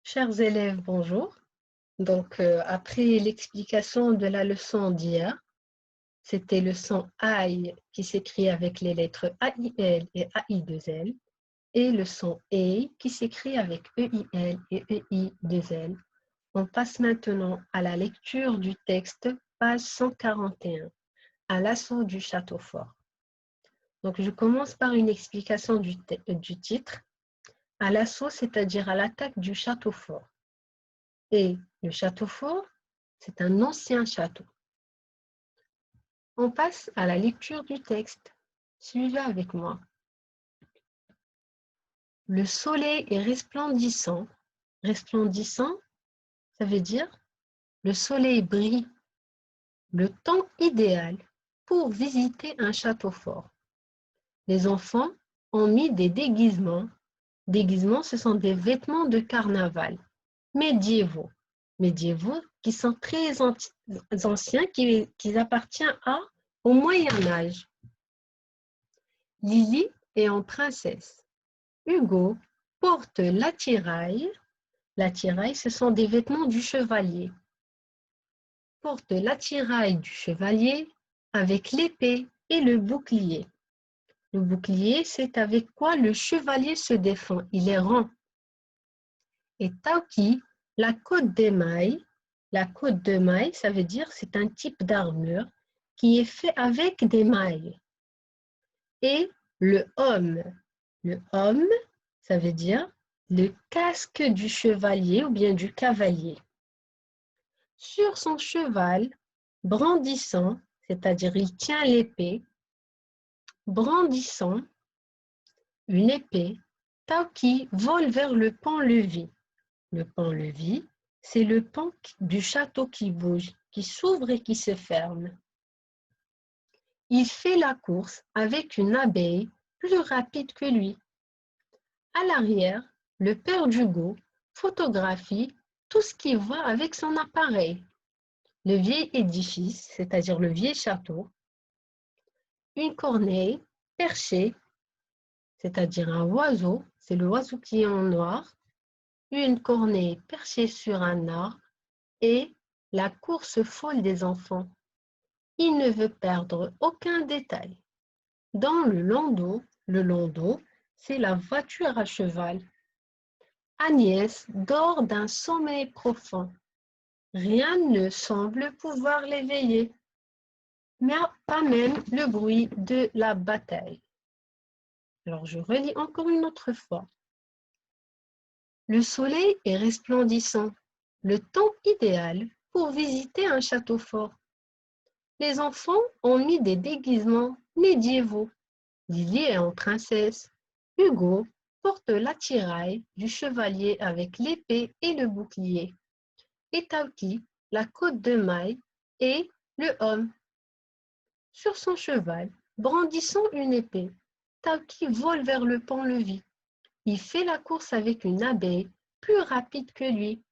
Chers élèves, bonjour. Après l'explication de la leçon d'hier, c'était le son AI qui s'écrit avec les lettres AIL et AI2L et le son E qui s'écrit avec EIL et EI2L. On passe maintenant à la lecture du texte, page 141, à l'assaut du château fort. Donc, je commence par une explication du titre, à l'assaut, c'est-à-dire à l'attaque du château fort. Et le château fort, c'est un ancien château. On passe à la lecture du texte. Suivez avec moi. Le soleil est resplendissant. Resplendissant, ça veut dire le soleil brille. Le temps idéal pour visiter un château fort. Les enfants ont mis des déguisements. Déguisements, ce sont des vêtements de carnaval médiévaux. Médiévaux qui sont très anciens, qui appartiennent au Moyen Âge. Lily est en princesse. Hugo porte l'attirail. L'attirail, ce sont des vêtements du chevalier. Porte l'attirail du chevalier avec l'épée et le bouclier. Le bouclier, c'est avec quoi le chevalier se défend. Il est rond. Et Tauki, la côte d'émail. La côte d'émail, ça veut dire c'est un type d'armure qui est fait avec des mailles. Et le homme, ça veut dire le casque du chevalier ou bien du cavalier. Sur son cheval, brandissant, c'est-à-dire il tient l'épée, brandissant une épée, Tauki vole vers le pont-levis. Le pont-levis, c'est le pont du château qui bouge, qui s'ouvre et qui se ferme. Il fait la course avec une abeille plus rapide que lui. À l'arrière, le père d'Hugo photographie tout ce qu'il voit avec son appareil. Le vieil édifice, c'est-à-dire le vieil château, une corneille perchée, c'est-à-dire un oiseau, c'est le oiseau qui est en noir, une corneille perchée sur un arbre et la course folle des enfants. Il ne veut perdre aucun détail. Dans le landau, c'est la voiture à cheval. Agnès dort d'un sommeil profond. Rien ne semble pouvoir l'éveiller, mais pas même le bruit de la bataille. Alors je relis encore une autre fois. Le soleil est resplendissant, le temps idéal pour visiter un château fort. Les enfants ont mis des déguisements médiévaux. Lily est en princesse. Hugo porte l'attirail du chevalier avec l'épée et le bouclier. Et Tauki, la côte de maille et le homme. Sur son cheval, brandissant une épée, Tauki vole vers le pont-levis. Il fait la course avec une abeille plus rapide que lui.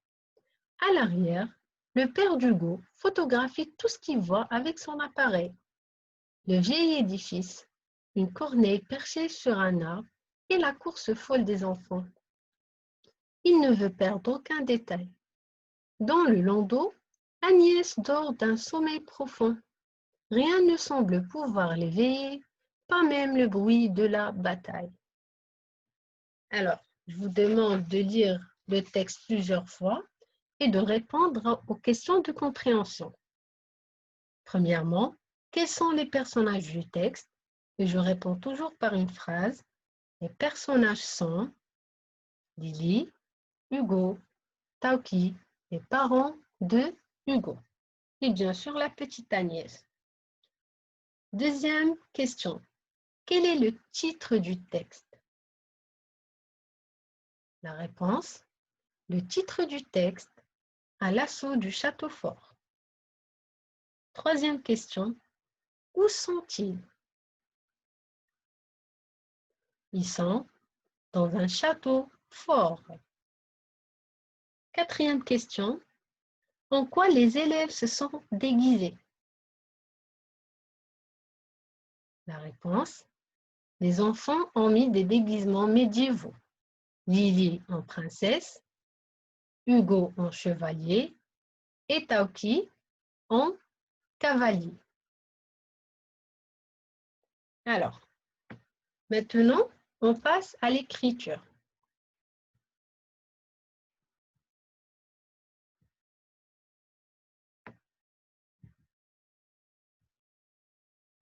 À l'arrière, le père d'Hugo photographie tout ce qu'il voit avec son appareil. Le vieil édifice, une corneille perchée sur un arbre et la course folle des enfants. Il ne veut perdre aucun détail. Dans le landau, Agnès dort d'un sommeil profond. Rien ne semble pouvoir l'éveiller, pas même le bruit de la bataille. Alors, je vous demande de lire le texte plusieurs fois et de répondre aux questions de compréhension. Premièrement, quels sont les personnages du texte? Et je réponds toujours par une phrase. Les personnages sont Lily, Hugo, Tauki, les parents de Hugo. Et bien sûr, la petite Agnès. Deuxième question. Quel est le titre du texte? La réponse, le titre du texte, à l'assaut du château fort. Troisième question. Où sont-ils? Ils sont dans un château fort. Quatrième question. En quoi les élèves se sont déguisés? La réponse, les enfants ont mis des déguisements médiévaux. Lily en princesse, Hugo en chevalier et Tauki en cavalier. Alors, maintenant, on passe à l'écriture.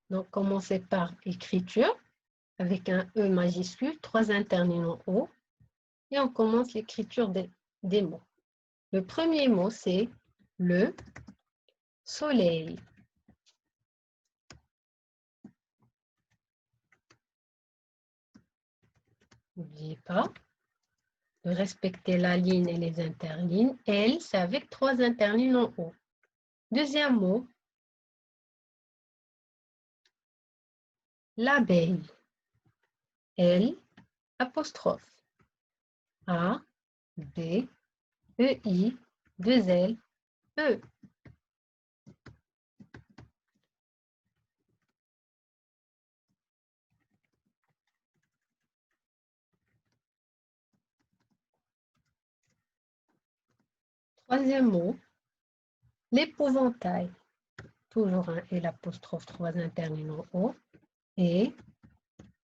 Donc, commencez par écriture avec un E majuscule, 3 interminaux en haut, et on commence l'écriture des mots. Le premier mot, c'est le soleil. N'oubliez pas de respecter la ligne et les interlignes. L, c'est avec 3 interlignes en haut. Deuxième mot, l'abeille. L, apostrophe. A, B, E, I, 2 L, E. Troisième mot, l'épouvantail. Toujours un L apostrophe, 3 interlignes en haut. Et,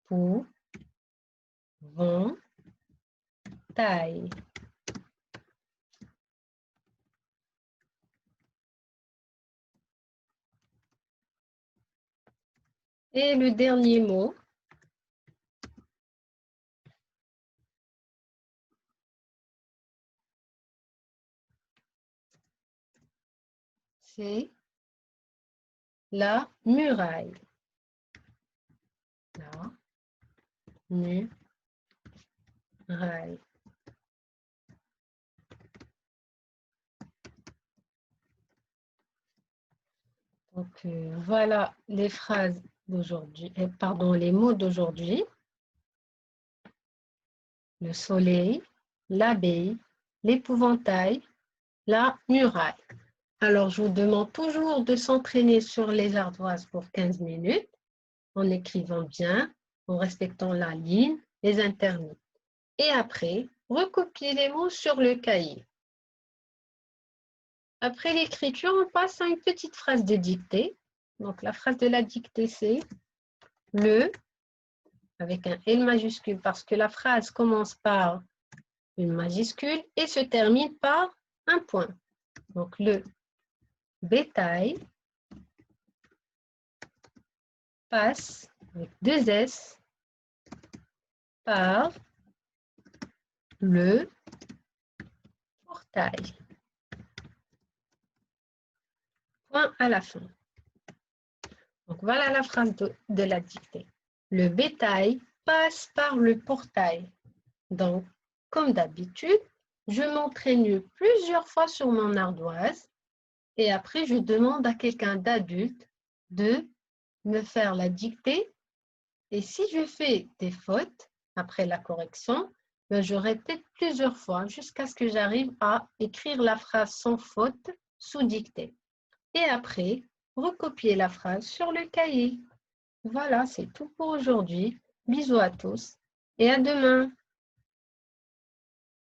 pour, vent, taille. Et le dernier mot, c'est la muraille. La muraille. Donc, voilà les phrases d'aujourd'hui, pardon, les mots d'aujourd'hui. Le soleil, l'abeille, l'épouvantail, la muraille. Alors, je vous demande toujours de s'entraîner sur les ardoises pour 15 minutes, en écrivant bien, en respectant la ligne, les interlignes. Et après, recopiez les mots sur le cahier. Après l'écriture, on passe à une petite phrase de dictée. Donc, la phrase de la dictée, c'est le, avec un L majuscule, parce que la phrase commence par une majuscule et se termine par un point. Donc, le bétail passe, avec 2 S, par le portail. Point à la fin. Donc, voilà la phrase de la dictée. Le bétail passe par le portail. Donc, comme d'habitude, je m'entraîne plusieurs fois sur mon ardoise et après, je demande à quelqu'un d'adulte de me faire la dictée. Et si je fais des fautes après la correction, ben, je répète plusieurs fois jusqu'à ce que j'arrive à écrire la phrase sans faute sous dictée. Et après, recopier la phrase sur le cahier. Voilà, c'est tout pour aujourd'hui. Bisous à tous et à demain.